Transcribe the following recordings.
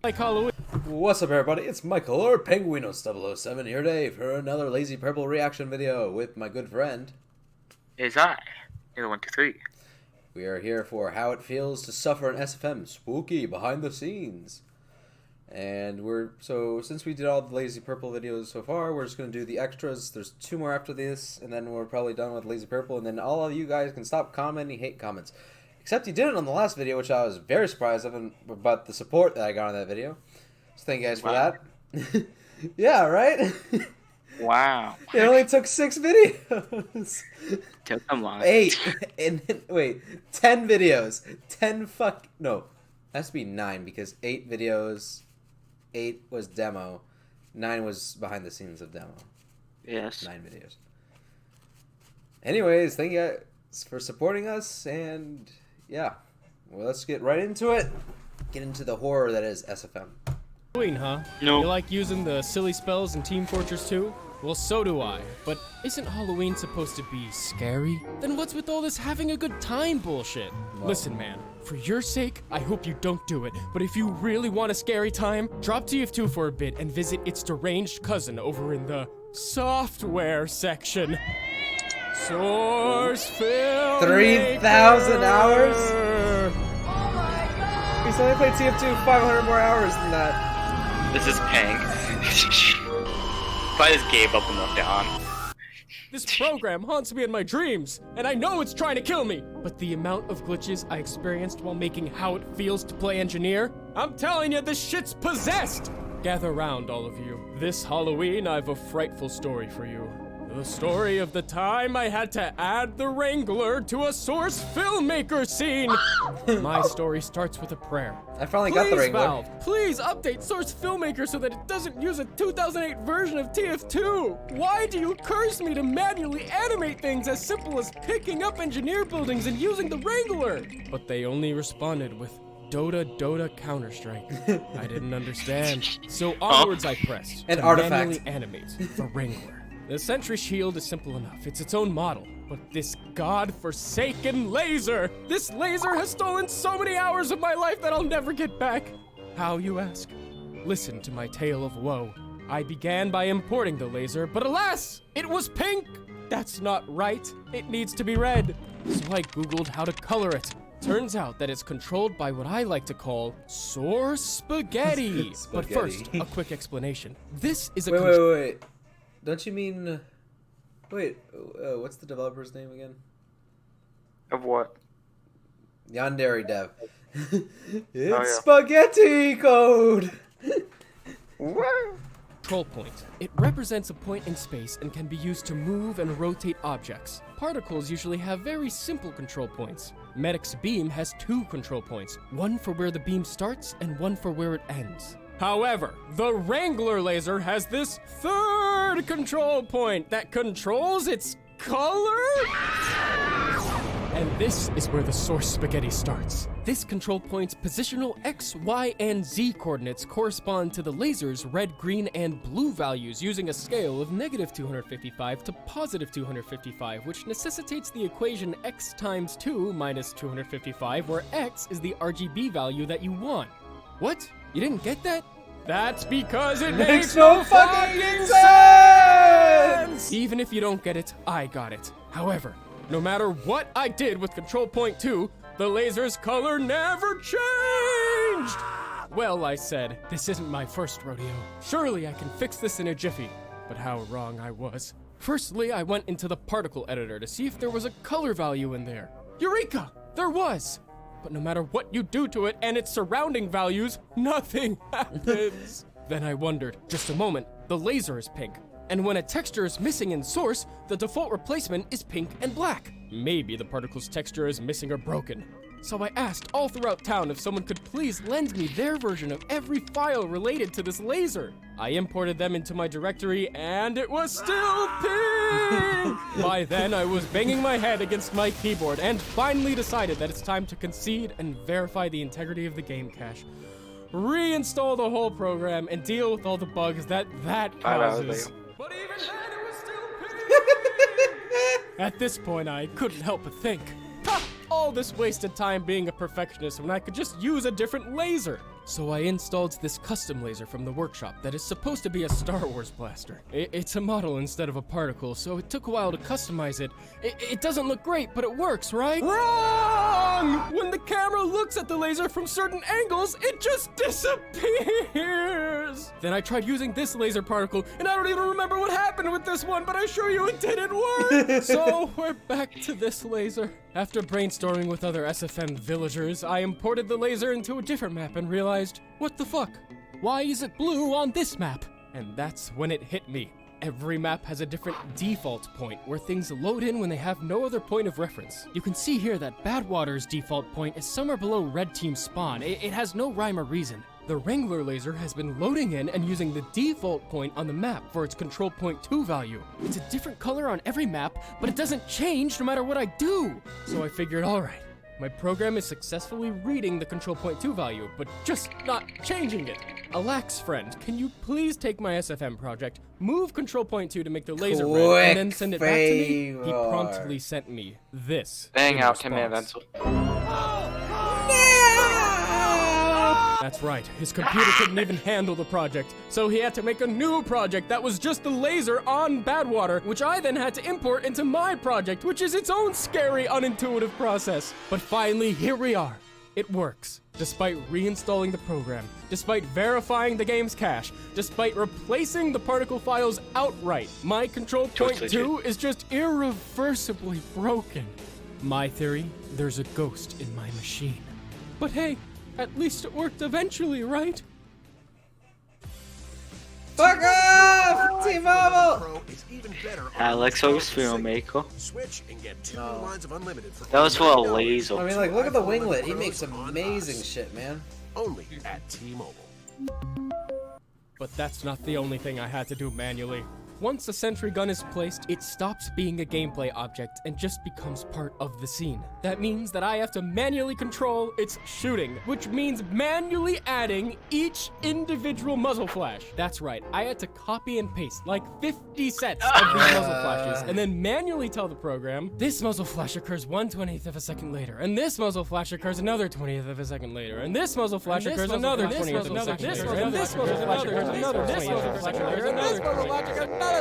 Like Halloween. What's up, everybody? It's Michael, or Penguinos007 here today for another LazyPurple reaction video with my good friend. Is I, Nither123. We are here for how it feels to suffer an SFM spooky behind the scenes. And since we did all the LazyPurple videos so far, we're just going to do the extras. There's 2 more after this, and then we're probably done with LazyPurple, and then all of you guys can stop commenting hate comments. Except you did it on the last video, which I was very surprised about the support that I got on that video. So thank you guys for that. Yeah, right? Wow. It only took 6 videos. Took them long. 8. And then, wait, 10 videos. 10 no. Has to be 9 because 8 videos. 8 was demo. 9 was behind the scenes of demo. Yes. 9 videos. Anyways, thank you guys for supporting us, and yeah. Well, let's get right into it. Get into the horror that is SFM. Halloween, huh? No. You like using the silly spells in Team Fortress 2? Well, so do I. But isn't Halloween supposed to be scary? Then what's with all this having a good time bullshit? Whoa. Listen, man. For your sake, I hope you don't do it. But if you really want a scary time, drop TF2 for a bit and visit its deranged cousin over in the software section. Source film. 3,000 hours? He's only played TF2 500 more hours than that. This is Pang. I just gave up and looked down. This program haunts me in my dreams, and I know it's trying to kill me. But the amount of glitches I experienced while making How It Feels to Play Engineer, I'm telling you, this shit's possessed! Gather round, all of you. This Halloween, I've a frightful story for you. The story of the time I had to add the Wrangler to a Source filmmaker scene. My story starts with a prayer. I finally got the Wrangler. Valve, please update Source filmmaker so that it doesn't use a 2008 version of TF2. Why do you curse me to manually animate things as simple as picking up engineer buildings and using the Wrangler? But they only responded with Dota Counter-Strike. I didn't understand. So onwards I pressed An to artifact. manually animate the Wrangler. The sentry shield is simple enough. It's its own model. But this god-forsaken laser! This laser has stolen so many hours of my life that I'll never get back. How, you ask? Listen to my tale of woe. I began by importing the laser, but alas! It was pink! That's not right. It needs to be red. So I googled how to color it. Turns out that it's controlled by what I like to call Source spaghetti. But first, a quick explanation. This is a Wait. Don't you mean... Wait, what's the developer's name again? Of what? Yandere Dev. It's yeah. spaghetti code! What? Control point. It represents a point in space and can be used to move and rotate objects. Particles usually have very simple control points. Medic's beam has 2 control points, one for where the beam starts and one for where it ends. However, the Wrangler laser has this 3rd control point that controls its color? And this is where the Source spaghetti starts. This control point's positional X, Y, and Z coordinates correspond to the laser's red, green, and blue values using a scale of -255 to +255, which necessitates the equation x times 2 minus 255, where x is the RGB value that you want. What? You didn't get that? That's because it makes no fucking sense! Even if you don't get it, I got it. However, no matter what I did with Control Point 2, the laser's color never changed! Well, I said, this isn't my first rodeo. Surely I can fix this in a jiffy. But how wrong I was. Firstly, I went into the particle editor to see if there was a color value in there. Eureka! There was! But no matter what you do to it and its surrounding values, nothing happens. Then I wondered, just a moment, the laser is pink. And when a texture is missing in Source, the default replacement is pink and black. Maybe the particle's texture is missing or broken. So I asked all throughout town if someone could please lend me their version of every file related to this laser. I imported them into my directory, and it was still pink! By then, I was banging my head against my keyboard and finally decided that it's time to concede and verify the integrity of the game cache. Reinstall the whole program and deal with all the bugs that causes. But even then, it was still pink! At this point, I couldn't help but think, ha! All this wasted time being a perfectionist when I could just use a different laser. So I installed this custom laser from the workshop that is supposed to be a Star Wars blaster. It's a model instead of a particle, so it took a while to customize it. It doesn't look great, but it works, right? Wrong! When the camera looks at the laser from certain angles, it just disappears! Then I tried using this laser particle, and I don't even remember what happened with this one, but I assure you it didn't work! So we're back to this laser. After brainstorming with other SFM villagers, I imported the laser into a different map and realized, what the fuck? Why is it blue on this map? And that's when it hit me. Every map has a different default point where things load in when they have no other point of reference. You can see here that Badwater's default point is somewhere below Red Team's spawn. It has no rhyme or reason. The Wrangler laser has been loading in and using the default point on the map for its control point 2 value. It's a different color on every map, but it doesn't change no matter what I do. So I figured, alright, my program is successfully reading the control point 2 value, but just not changing it. Alax friend, can you please take my SFM project, move control point 2 to make the laser red, and then send it back to me? He promptly sent me this. Bang in out 10 response. minute Venzel. That's right, his computer couldn't even handle the project, so he had to make a new project that was just the laser on Badwater, which I then had to import into my project, which is its own scary, unintuitive process. But finally, here we are. It works. Despite reinstalling the program, despite verifying the game's cache, despite replacing the particle files outright, my control point 2 is just irreversibly broken. My theory, there's a ghost in my machine. But hey, at least it worked eventually, right? Fuck off! T-Mobile! Alex host filmmaker. Switch and get 2 lines of unlimited for That was for a laser. I mean, like, look at the winglet. He makes amazing shit, man. only at T-Mobile. But that's not the only thing I had to do manually. Once a sentry gun is placed, it stops being a gameplay object and just becomes part of the scene. That means that I have to manually control its shooting, which means manually adding each individual muzzle flash. That's right, I had to copy and paste like 50 sets of these muzzle flashes and then manually tell the program, this muzzle flash occurs 1/20th of a second later, and this muzzle flash occurs another 20th of a second later, and this muzzle flash occurs another 20th of a second later, and this muzzle flash occurs another 20th of a second later, and this muzzle flash occurs another.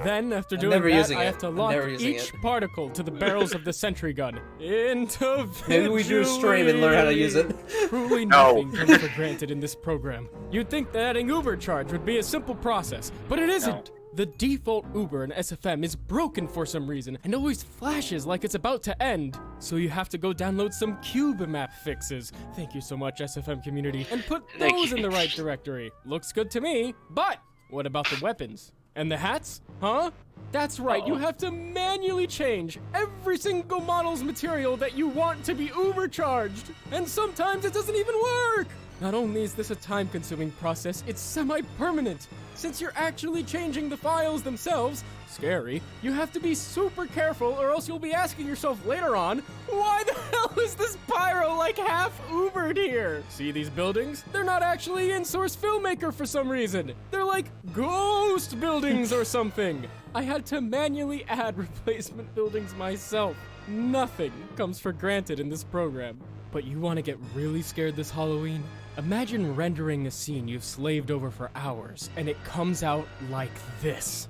Then, after doing that, I have to lock each particle to the barrels of the sentry gun. Individually. Maybe we do a stream and learn how to use it. Truly nothing comes for granted in this program. You'd think that adding Ubercharge would be a simple process, but it isn't. The default Uber in SFM is broken for some reason and always flashes like it's about to end. So you have to go download some cube map fixes. Thank you so much, SFM community, and put those in the right directory. Looks good to me, but what about the weapons? And the hats? Huh? That's right, you have to manually change every single model's material that you want to be Ubercharged. And sometimes it doesn't even work. Not only is this a time-consuming process, it's semi-permanent. Since you're actually changing the files themselves, scary, you have to be super careful or else you'll be asking yourself later on, why the hell is this pyro like half Ubered here? See these buildings? They're not actually in Source Filmmaker for some reason. They're like ghost buildings or something. I had to manually add replacement buildings myself. Nothing comes for granted in this program. But you want to get really scared this Halloween? Imagine rendering a scene you've slaved over for hours, and it comes out like this.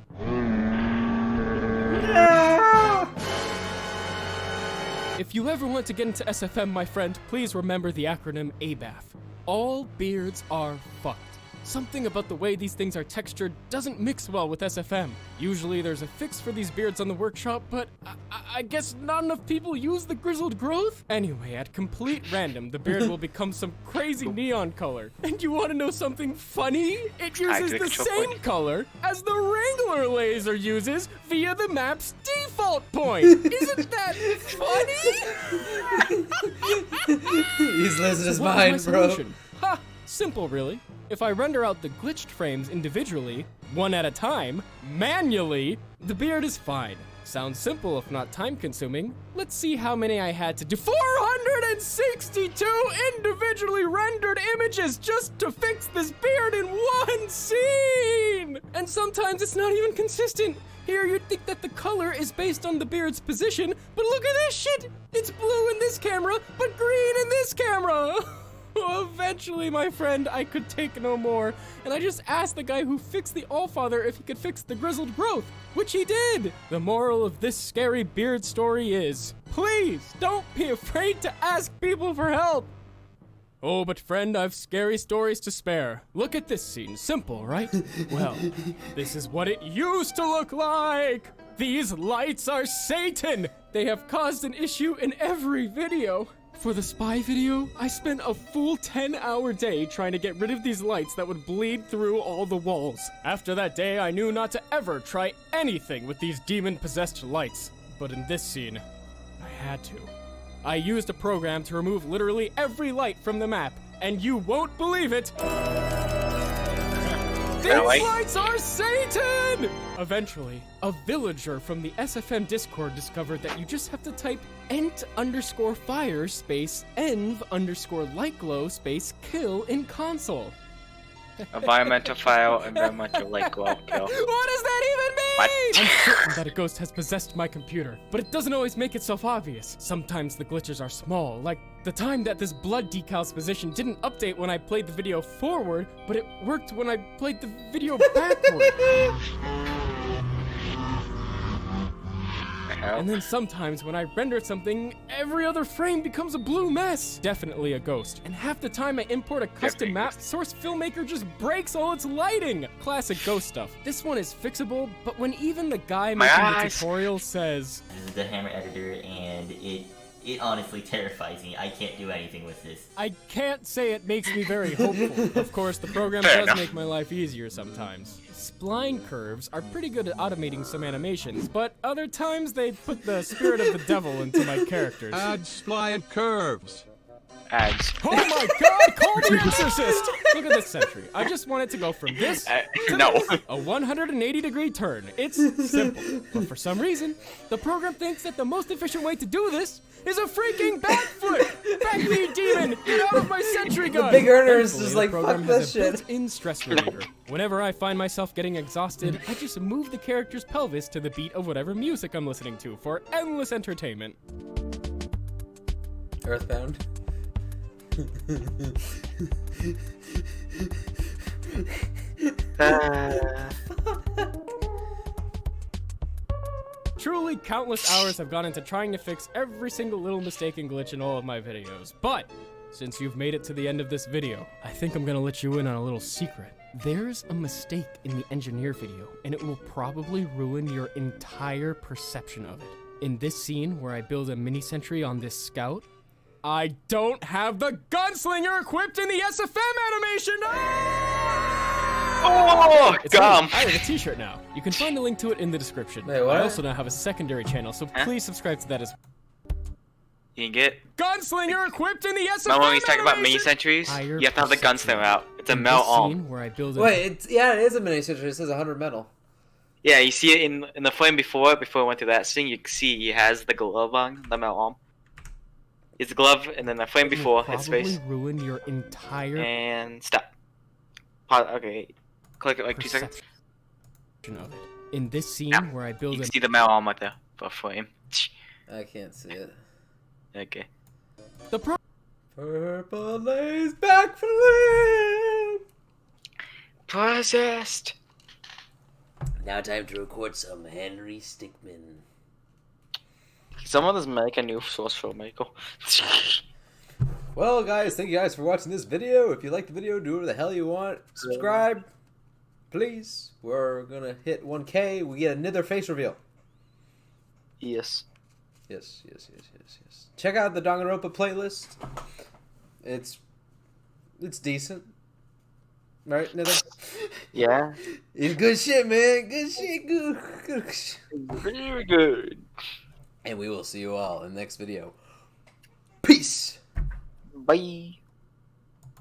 If you ever want to get into SFM, my friend, please remember the acronym ABAF. All beards are fucked. Something about the way these things are textured doesn't mix well with SFM. Usually there's a fix for these beards on the workshop, but I guess not enough people use the grizzled growth? Anyway, at complete random, the beard will become some crazy neon color. And you want to know something funny? It uses the same color as the Wrangler laser uses via the map's default point. Isn't that funny? He's losing his mind, bro. Ha! Simple, really. If I render out the glitched frames individually, one at a time, manually, the beard is fine. Sounds simple if not time-consuming. Let's see how many I had to do. 462 individually rendered images just to fix this beard in one scene! And sometimes it's not even consistent. Here you'd think that the color is based on the beard's position, but look at this shit! It's blue in this camera, but green in this camera! Eventually, my friend, I could take no more, and I just asked the guy who fixed the Allfather if he could fix the grizzled growth, which he did! The moral of this scary beard story is, please, don't be afraid to ask people for help! Oh, but friend, I've scary stories to spare. Look at this scene. Simple, right? Well, this is what it used to look like! These lights are Satan! They have caused an issue in every video. For the spy video, I spent a full 10-hour day trying to get rid of these lights that would bleed through all the walls. After that day, I knew not to ever try anything with these demon-possessed lights. But in this scene, I had to. I used a program to remove literally every light from the map, and you won't believe it! These lights are Satan! Eventually, a villager from the SFM Discord discovered that you just have to type ent_fire space env_lightglow space kill in console. Environmental file, environmental light glow kill. What does that even mean? What? I'm certain that a ghost has possessed my computer, but it doesn't always make itself obvious. Sometimes the glitches are small, like the time that this blood decal's position didn't update when I played the video forward, but it worked when I played the video backward. And then sometimes when I render something, every other frame becomes a blue mess. Definitely a ghost. And half the time I import a custom map, Source Filmmaker just breaks all its lighting. Classic ghost stuff. This one is fixable, but when even the guy making the tutorial says, "This is the Hammer editor, and it honestly terrifies me. I can't do anything with this." I can't say it makes me very hopeful. Of course, the program does make my life easier sometimes. Spline curves are pretty good at automating some animations, but other times they put the spirit of the devil into my characters. Add spline curves. Ads. Oh my god, call the exorcist! Look at this sentry. I just want it to go from this to no. this. A 180-degree turn. It's simple. But for some reason, the program thinks that the most efficient way to do this is a freaking backflip! Back me, demon! Get out of my sentry gun! The big earner is Thankfully, just the like, program fuck has this a shit. built-in stress reliever. Whenever I find myself getting exhausted, I just move the character's pelvis to the beat of whatever music I'm listening to for endless entertainment. Earthbound. Truly countless hours have gone into trying to fix every single little mistake and glitch in all of my videos, but since you've made it to the end of this video, I think I'm gonna let you in on a little secret. There's a mistake in the engineer video, and it will probably ruin your entire perception of it. In this scene where I build a mini sentry on this scout, I don't have the gunslinger equipped in the SFM animation! Oh, It's gum. me. I have a t-shirt now. You can find a link to it in the description. Wait, what? I also now have a secondary channel, so please subscribe to that as well. You can get. Gunslinger equipped in the SFM Remember when we talked about mini animation? sentries? Higher You have to have the gunslinger out. It's a In metal this arm. scene where I build a Wait, it is a mini sentry. It says 100 metal. Yeah, you see it in the frame before I went through that scene. You can see he has the glove on the metal arm. It's the glove, and then the frame before his face. Probably ruin your entire And stop. Pause. Okay, click it like 2 seconds. perception of it. In this scene Yeah. where I You build can a see the metal arm right there for frame. I can't see it. Okay. the pro Purple lays backflip. Possessed. Now time to record some Henry Stickmin. Someone does make a new source filmmaker. Well, guys, thank you guys for watching this video. If you like the video, do whatever the hell you want. Subscribe, please. We're gonna hit 1K. We get a Nither face reveal. Yes. Yes. Check out the Danganronpa playlist. It's decent, right, Nither? Yeah. It's good shit, man. Good shit. Good shit. Very good. And we will see you all in the next video. Peace. Bye.